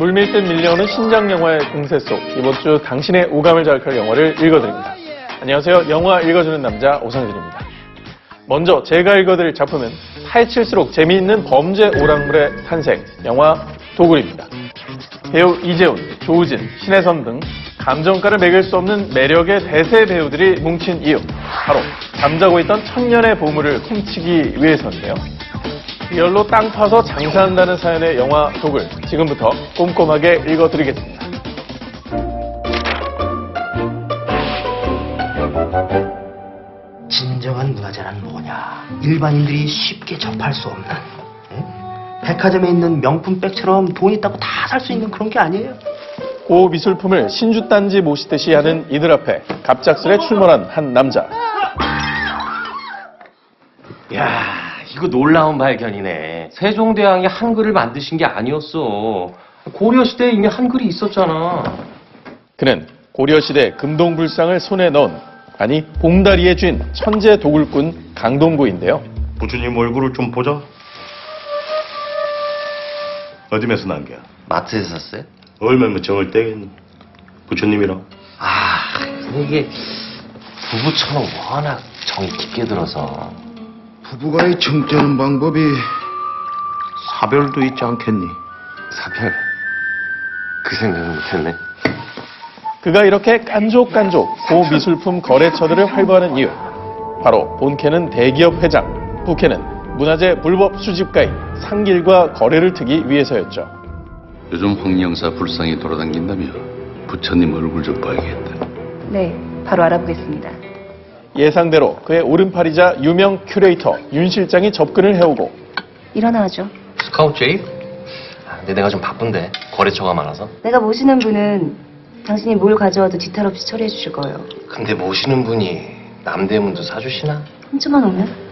물밀듯 밀려오는 신작 영화의 공세 속 이번 주 당신의 오감을 자극할 영화를 읽어드립니다. 안녕하세요. 영화 읽어주는 남자 오상진입니다. 먼저 제가 읽어드릴 작품은 파헤칠수록 재미있는 범죄 오락물의 탄생, 영화 도굴입니다. 배우 이재훈, 조우진, 신혜선 등 감정가를 매길 수 없는 매력의 대세 배우들이 뭉친 이유, 바로 잠자고 있던 천년의 보물을 훔치기 위해서인데요. 리얼로 땅 파서 장사한다는 사연의 영화 도굴, 지금부터 꼼꼼하게 읽어드리겠습니다. 진정한 문화재란 뭐냐? 일반인들이 쉽게 접할 수 없는, 백화점에 있는 명품 백처럼 돈 있다고 다 살 수 있는 그런 게 아니에요. 고미술품을 신주단지 모시듯이 하는 이들 앞에 갑작스레 출몰한 한 남자. 야, 이거 놀라운 발견이네. 세종대왕이 한글을 만드신 게 아니었어. 고려시대에 이미 한글이 있었잖아. 그는 고려시대 금동불상을 손에 넣은, 아니 봉다리의 쥔 천재 도굴꾼 강동구인데요. 부처님 얼굴을 좀 보자. 어디에서 난 게야? 마트에서 샀어요? 얼마면 정을 떼겠니? 부처님이랑. 아, 이게 부부처럼 워낙 정이 깊게 들어서. 부부간의 정죄하는 방법이 사별도 있지 않겠니? 사별. 그 생각은 못했네. 그가 이렇게 깐족깐족 고미술품 거래처들을 활보하는 이유, 바로 본캐는 대기업 회장, 부캐는 문화재 불법 수집가인 상길과 거래를 트기 위해서였죠. 요즘 황영사 불상이 돌아다닌다며 부처님 얼굴 좀 봐야겠다. 네, 바로 알아보겠습니다. 예상대로 그의 오른팔이자 유명 큐레이터 윤 실장이 접근을 해오고, 일어나죠. 스카우트 제이? 근데 내가 좀 바쁜데. 거래처가 많아서. 내가 모시는 분은 당신이 뭘 가져와도 지탈 없이 처리해 주실 거예요. 근데 모시는 분이 남대문도 사주시나? 한 주만 오면?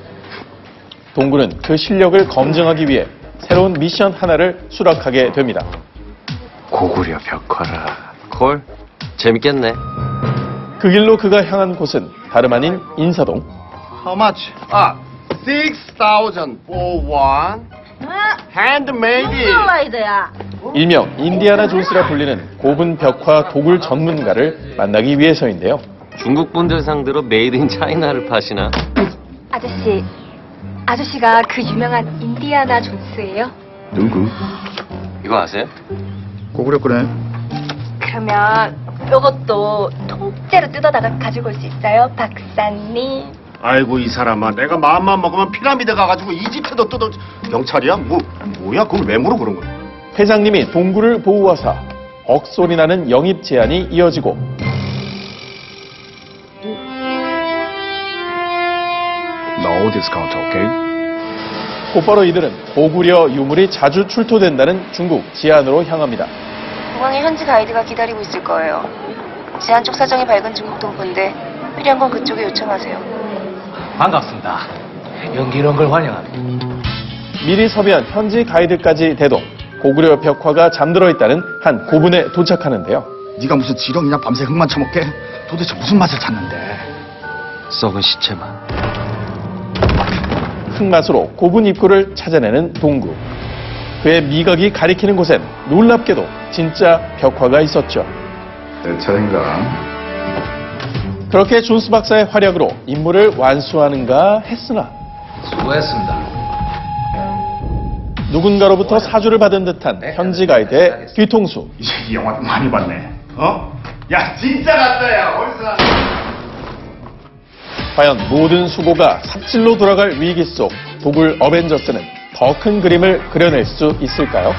동구는 그 실력을 검증하기 위해 새로운 미션 하나를 수락하게 됩니다. 고구려 벽화라. 콜? 재밌겠네. 그 길로 그가 향한 곳은 다름 아닌 인사동. How much? 6,000 for one. Handmade. 일명 인디아나 존스라 불리는 고분 벽화 도굴 전문가를 만나기 위해서인데요. 중국 분들 상대로 메이드 인 차이나를 파시나? 아저씨가 그 유명한 인디아나 존스예요? 누구? 이거 아세요? 고구려 거네. 그러면 이것도 통째로 뜯어다가 가지고 올 수 있어요, 박사님? 아이고 이 사람아, 내가 마음만 먹으면 피라미드 가가지고 이집트도 뜯어. 경찰이야? 뭐야? 그걸 왜 물어 그런 거야? 회장님이 동구를 보호하사 억소리 나는 영입 제안이 이어지고, No discount, okay? 곧바로 이들은 고구려 유물이 자주 출토된다는 중국 지안으로 향합니다. 공항에 현지 가이드가 기다리고 있을 거예요. 지안 쪽 사정이 밝은 중국 동포인데 필요한 건 그쪽에 요청하세요. 반갑습니다. 여기 이런 걸 환영합니다. 미리 섭외한 현지 가이드까지 대동, 고구려 벽화가 잠들어 있다는 한 고분에 도착하는데요. 네가 무슨 지렁이냐 밤새 흙만 처먹게? 도대체 무슨 맛을 찾는데? 썩은 시체만. 흙맛으로 고분 입구를 찾아내는 동구. 그의 미각이 가리키는 곳엔 놀랍게도 진짜 벽화가 있었죠. 내 차례인가? 그렇게 존스 박사의 활약으로 임무를 완수하는가 했으나 수고했습니다. 누군가로부터 사주를 받은 듯한 현지 가이드의 뒤통수. 이제 이 영화 많이 봤네. 야 진짜 같다야. 어디서? 과연 모든 수고가 삽질로 돌아갈 위기 속 도굴 어벤져스는 더 큰 그림을 그려낼 수 있을까요?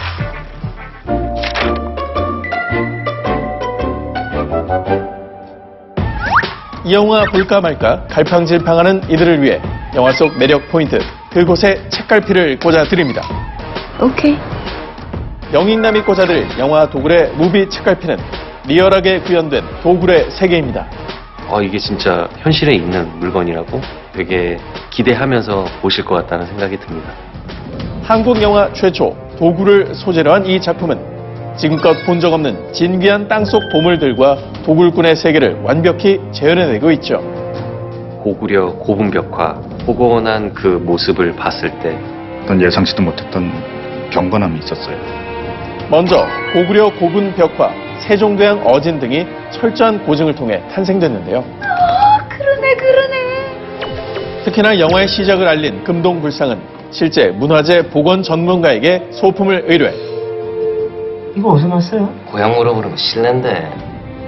이 영화 볼까 말까 갈팡질팡하는 이들을 위해 영화 속 매력 포인트, 그곳에 책갈피를 꽂아드립니다. 오케이. 영익남이 꽂아드릴 영화 도굴의 무비 책갈피는 리얼하게 구현된 도굴의 세계입니다. 이게 진짜 현실에 있는 물건이라고 되게 기대하면서 보실 것 같다는 생각이 듭니다. 한국 영화 최초 도굴을 소재로 한 이 작품은 지금껏 본 적 없는 진귀한 땅속 보물들과 도굴꾼의 세계를 완벽히 재현해내고 있죠. 고구려 고분벽화, 포근한 그 모습을 봤을 때 어떤 예상치도 못했던 경건함이 있었어요. 먼저 고구려 고군 벽화, 세종대왕 어진 등이 철저한 고증을 통해 탄생됐는데요. 그러네. 특히나 영화의 시작을 알린 금동불상은 실제 문화재 복원 전문가에게 소품을 의뢰. 이거 어디서 났어요? 고향 물어보는 거 실례인데.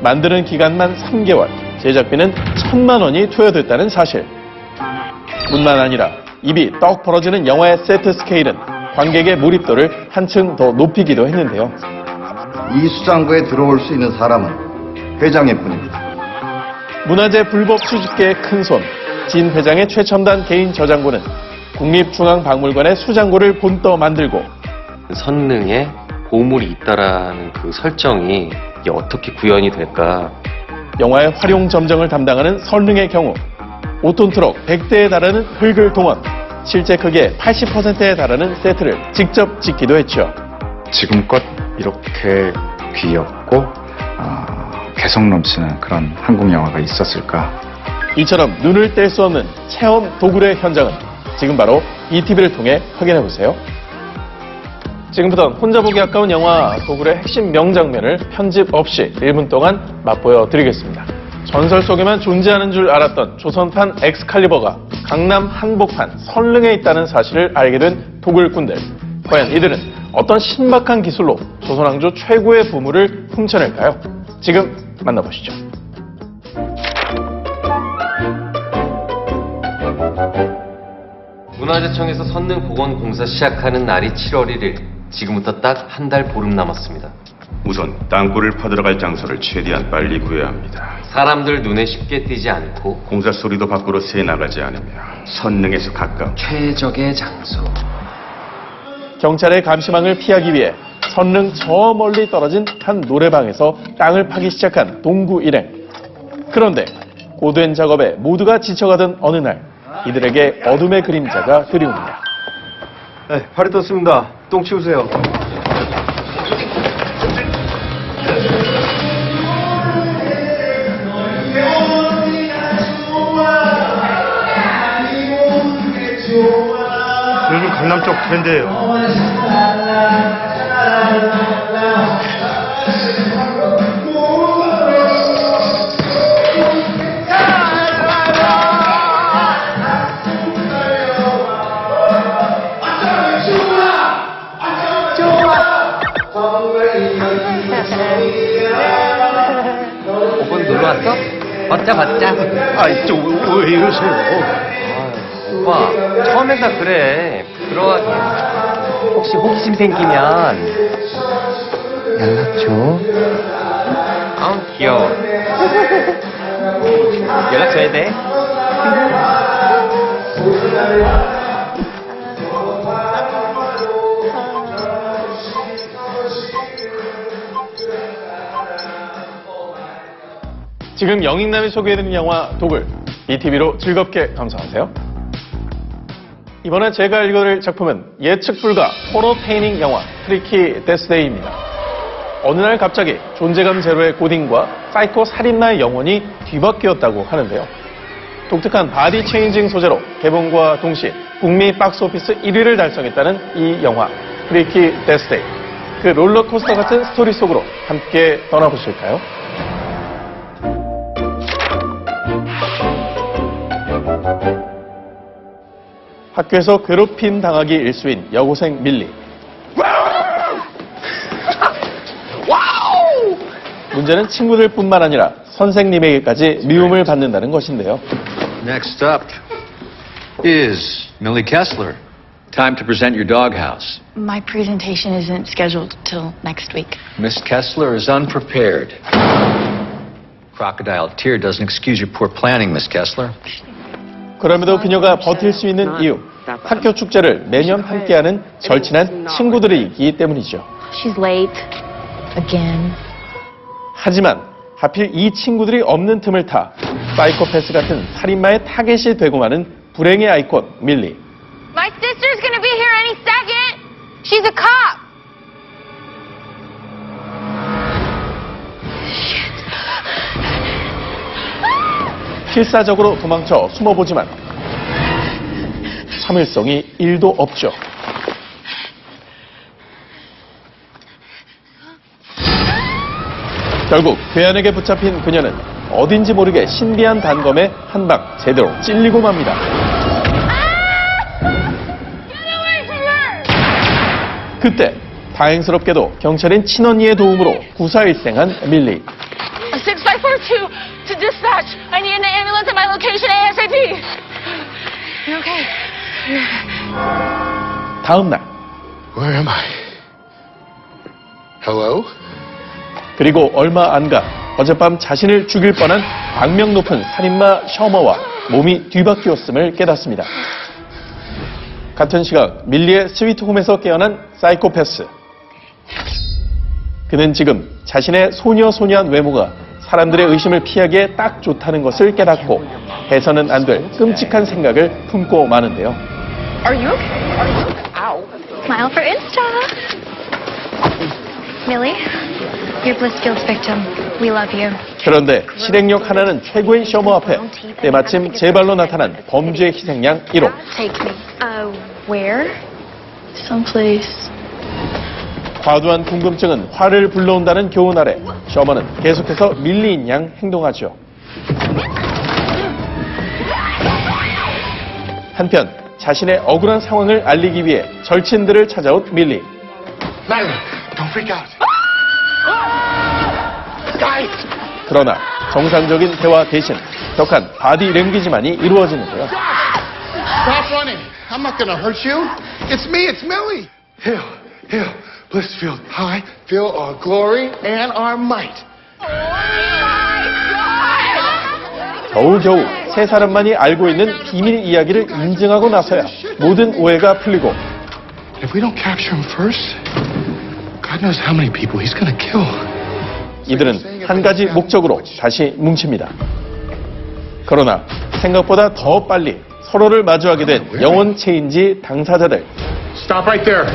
만드는 기간만 3개월, 제작비는 1,000만 원이 투여됐다는 사실. 뿐만 아니라 입이 떡 벌어지는 영화의 세트 스케일은 관객의 몰입도를 한층 더 높이기도 했는데요. 이 수장고에 들어올 수 있는 사람은 회장일 뿐입니다. 문화재 불법 수집계의 큰손, 진 회장의 최첨단 개인 저장고는 국립중앙박물관의 수장고를 본떠 만들고 선릉에 보물이 있다라는 그 설정이 이게 어떻게 구현이 될까? 영화의 활용 점정을 담당하는 선릉의 경우 5톤 트럭 100대에 달하는 흙을 동원, 실제 크기의 80%에 달하는 세트를 직접 짓기도 했죠. 지금껏 이렇게 귀엽고 개성 넘치는 그런 한국 영화가 있었을까? 이처럼 눈을 뗄 수 없는 체험 도굴의 현장은 지금 바로 ETV를 통해 확인해 보세요. 지금부터는 혼자 보기 아까운 영화 도굴의 핵심 명장면을 편집 없이 1분 동안 맛보여 드리겠습니다. 전설 속에만 존재하는 줄 알았던 조선판 엑스칼리버가 강남 한복판 선릉에 있다는 사실을 알게 된 도굴꾼들. 과연 이들은 어떤 신박한 기술로 조선왕조 최고의 보물을 훔쳐낼까요? 지금 만나보시죠. 문화재청에서 선릉 복원 공사 시작하는 날이 7월 1일. 지금부터 딱 한 달 보름 남았습니다. 우선 땅굴을 파들어갈 장소를 최대한 빨리 구해야 합니다. 사람들 눈에 쉽게 띄지 않고 공사 소리도 밖으로 새 나가지 않으며 선릉에서 가까운 최적의 장소. 경찰의 감시망을 피하기 위해 선릉 저 멀리 떨어진 한 노래방에서 땅을 파기 시작한 동구 일행. 그런데 고된 작업에 모두가 지쳐가던 어느 날 이들에게 어둠의 그림자가 드리웁니다. 네, 발이 떴습니다. 똥 치우세요. 요즘 강남 쪽 트렌드예요. 오븐 놀러 왔어? 받자. 왜 이러세요? 오빠, 처음엔 다 그래. 들어가기. 혹시 호기심 생기면 연락 줘. 아우, 귀여워. 연락 줘야 돼. 지금 영익남이 소개해드린 영화 도굴, ETV로 즐겁게 감상하세요. 이번에 제가 읽어드릴 작품은 예측 불가 호러 페이닝 영화 트리키 데스데이입니다. 어느 날 갑자기 존재감 제로의 고딩과 사이코 살인마의 영혼이 뒤바뀌었다고 하는데요. 독특한 바디 체인징 소재로 개봉과 동시에 북미 박스오피스 1위를 달성했다는 이 영화 트리키 데스데이. 그 롤러코스터 같은 스토리 속으로 함께 떠나보실까요? 학교에서 괴롭힘 당하기 일수인 여고생 밀리. 문제는 친구들뿐만 아니라 선생님에게까지 미움을 받는다는 것인데요. Next up is Millie Kessler. Time to present your doghouse. My presentation isn't scheduled till next week. Miss Kessler is unprepared. Crocodile tear doesn't excuse your poor planning, Miss Kessler. 그럼에도 그녀가 버틸 수 있는 이유, 학교 축제를 매년 함께하는 절친한 친구들이 있기 때문이죠. She's late. Again. 하지만 하필 이 친구들이 없는 틈을 타 사이코패스 같은 살인마의 타겟이 되고 마는 불행의 아이콘 밀리. My sister's gonna be here any second. She's a cop. 필사적으로 도망쳐 숨어보지만 참을성이 1도 없죠. 결국 괴한에게 붙잡힌 그녀는 어딘지 모르게 신비한 단검에 한 방 제대로 찔리고 맙니다. 그때 다행스럽게도 경찰인 친언니의 도움으로 구사일생한 밀리. 6542 to dispatch. I need an ambulance at my location ASAP. You're okay. 다음 날 Where am I? Hello? 그리고 얼마 안 가 어젯밤 자신을 죽일 뻔한 악명 높은 살인마 셔머와 몸이 뒤바뀌었음을 깨닫습니다. 같은 시각 밀리의 스위트홈에서 깨어난 사이코패스. 그는 지금 자신의 소녀소녀한 외모가 사람들의 의심을 피하기에 딱 좋다는 것을 깨닫고 해서는 안 될 끔찍한 생각을 품고 마는데요. Are you okay? Ow. Smile for Insta. Millie, you're Blissfield's victim. We love you. 그런데 실행력 하나는 최고인 셔머 앞에 때마침 제 발로 나타난 범죄의 희생양 1호. Take me. Where? Someplace. 과도한 궁금증은 화를 불러온다는 교훈 아래 셔머는 계속해서 밀리인 양 행동하죠. 한편 자신의 억울한 상황을 알리기 위해 절친들을 찾아온 밀리. Don't freak out. 그러나 정상적인 대화 대신 격한 바디 랭귀지만이 이루어지는데요. Stop running. I'm not gonna hurt you. It's me, it's Millie. Hail, Blissfield. Hi, feel our glory and our might. 겨우겨우 세 사람만이 알고 있는 비밀 이야기를 인증하고 나서야 모든 오해가 풀리고 If we don't capture him first, God knows how many people he's gonna kill. 이들은 한 가지 목적으로 다시 뭉칩니다. 그러나 생각보다 더 빨리 서로를 마주하게 된 영혼 체인지 당사자들. Stop right there.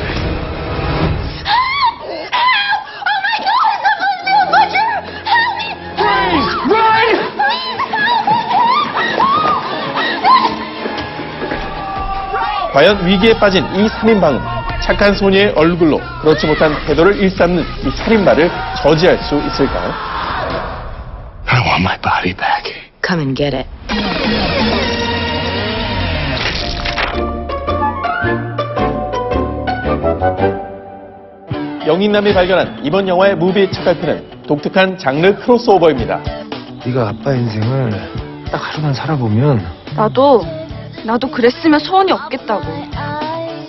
과연 위기에 빠진 이 3인방은 착한 소녀의 얼굴로 그렇지 못한 태도를 일삼는 이 살인마를 저지할 수 있을까요? I want my body back. Come and get it. 영인남이 발견한 이번 영화의 무비 책갈피는 독특한 장르 크로스오버입니다. 네가 아빠 인생을 딱 하루만 살아보면 나도 그랬으면 소원이 없겠다고.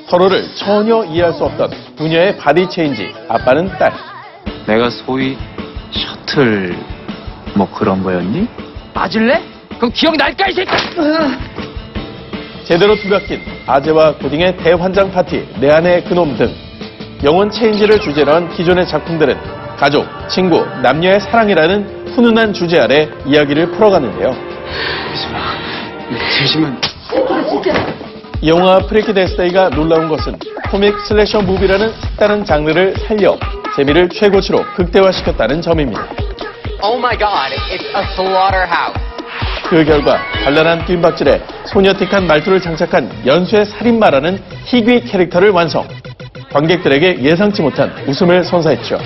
서로를 전혀 이해할 수 없던 부녀의 바디 체인지, 아빠는 딸. 내가 소위 셔틀 뭐 그런 거였니? 맞을래? 그럼 기억날까 이 새끼! 제대로 뒤바뀐 아재와 고딩의 대환장 파티, 내 안의 그놈 등 영혼 체인지를 주제로 한 기존의 작품들은 가족, 친구, 남녀의 사랑이라는 훈훈한 주제 아래 이야기를 풀어가는데요. 이 영화 프리키 데스데이가 놀라운 것은 코믹 슬래셔 무비라는 색다른 장르를 살려 재미를 최고치로 극대화시켰다는 점입니다. Oh my god, it's a slaughterhouse. 그 결과 발랄한 뜀박질에 소녀틱한 말투를 장착한 연쇄 살인마라는 희귀 캐릭터를 완성. 관객들에게 예상치 못한 웃음을 선사했죠.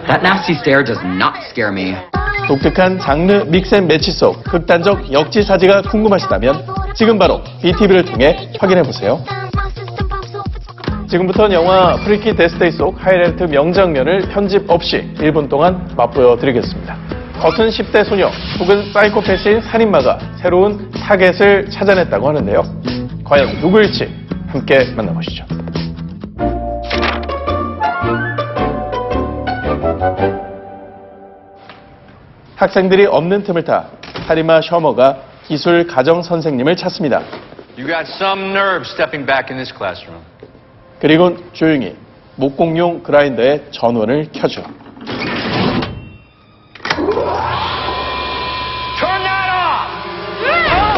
That nasty stare does not scare me. 독특한 장르 믹스앤매치 속 극단적 역지사지가 궁금하시다면 지금 바로 BTV를 통해 확인해보세요. 지금부터는 영화 프리키 데스데이 속 하이라이트 명장면을 편집 없이 1분 동안 맛보여 드리겠습니다. 겉은 10대 소녀 혹은 사이코패스인 살인마가 새로운 타겟을 찾아냈다고 하는데요. 과연 누구일지 함께 만나보시죠. 학생들이 없는 틈을 타 살인마 셔머가 기술 가정 선생님을 찾습니다. You got some nerve stepping back in this classroom. 그리고 조용히 목공용 그라인더의 전원을 켜죠. Turn that off!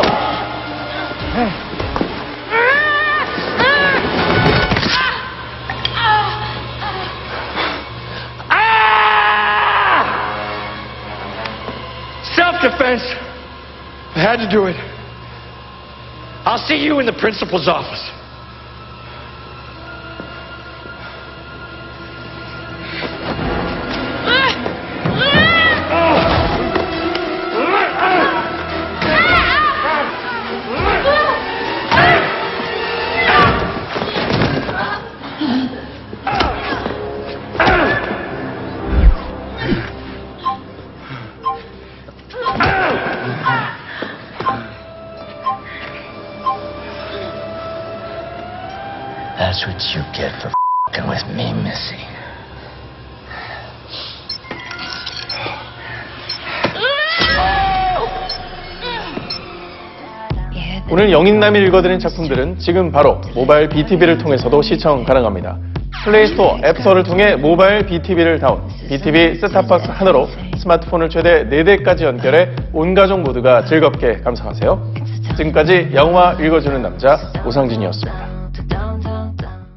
Self-defense. I had to do it. I'll see you in the principal's office. That's what you get for f***ing with me, Missy. 오늘 영인남이 읽어드린 작품들은 지금 바로 모바일 BTV를 통해서도 시청 가능합니다. 플레이스토어, 앱스토어를 통해 모바일 BTV를 다운, BTV 셋탑박스 하나로 스마트폰을 최대 4대까지 연결해 온 가족 모두가 즐겁게 감상하세요. 지금까지 영화 읽어주는 남자 오상진이었습니다.